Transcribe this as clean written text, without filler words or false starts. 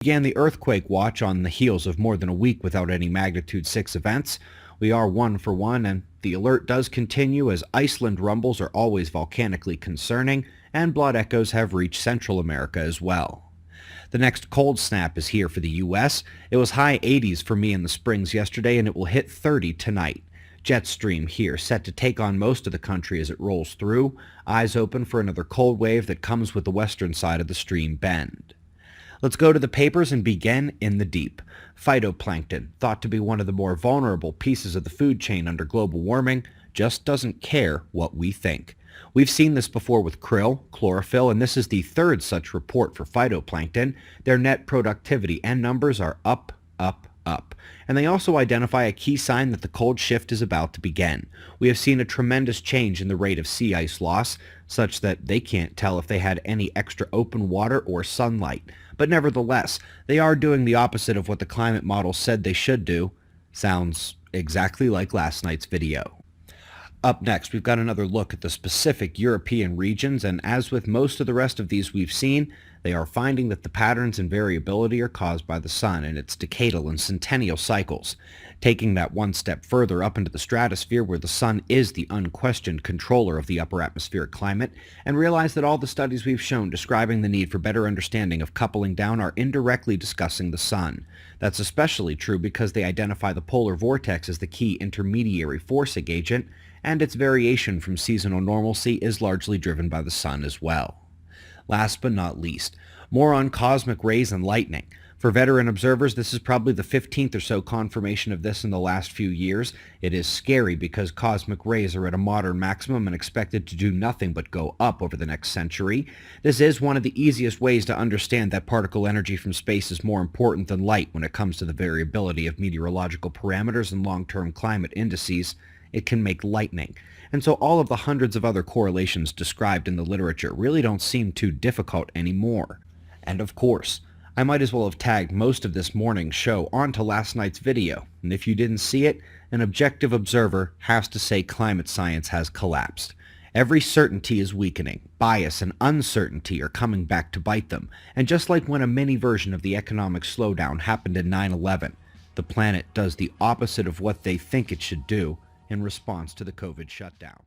Began the earthquake watch on the heels of more than a week without any magnitude 6 events. We are 1 for 1, and the alert does continue as Iceland rumbles are always volcanically concerning, and blood echoes have reached Central America as well. The next cold snap is here for the U.S. It was high 80s for me in the Springs yesterday, and it will hit 30 tonight. Jet stream here, set to take on most of the country as it rolls through. Eyes open for another cold wave that comes with the western side of the stream bend. Let's go to the papers and begin in the deep. Phytoplankton, thought to be one of the more vulnerable pieces of the food chain under global warming, just doesn't care what we think. We've seen this before with krill, chlorophyll, and this is the third such report for phytoplankton. Their net productivity and numbers are up, up, up. And they also identify a key sign that the cold shift is about to begin. We have seen a tremendous change in the rate of sea ice loss, such that they can't tell if they had any extra open water or sunlight. But nevertheless, they are doing the opposite of what the climate model said they should do. Sounds exactly like last night's video. Up next, we've got another look at the specific European regions, and as with most of the rest of these we've seen, they are finding that the patterns and variability are caused by the sun and its decadal and centennial cycles. Taking that one step further up into the stratosphere where the sun is the unquestioned controller of the upper atmospheric climate, and realize that all the studies we've shown describing the need for better understanding of coupling down are indirectly discussing the sun. That's especially true because they identify the polar vortex as the key intermediary forcing agent, and its variation from seasonal normalcy is largely driven by the sun as well. Last but not least, more on cosmic rays and lightning. For veteran observers, this is probably the 15th or so confirmation of this in the last few years. It is scary because cosmic rays are at a modern maximum and expected to do nothing but go up over the next century. This is one of the easiest ways to understand that particle energy from space is more important than light when it comes to the variability of meteorological parameters and long-term climate indices. It can make lightning. And so all of the hundreds of other correlations described in the literature really don't seem too difficult anymore. And of course, I might as well have tagged most of this morning's show onto last night's video, and if you didn't see it, an objective observer has to say climate science has collapsed. Every certainty is weakening. Bias and uncertainty are coming back to bite them, and just like when a mini version of the economic slowdown happened in 9/11, the planet does the opposite of what they think it should do in response to the COVID shutdown.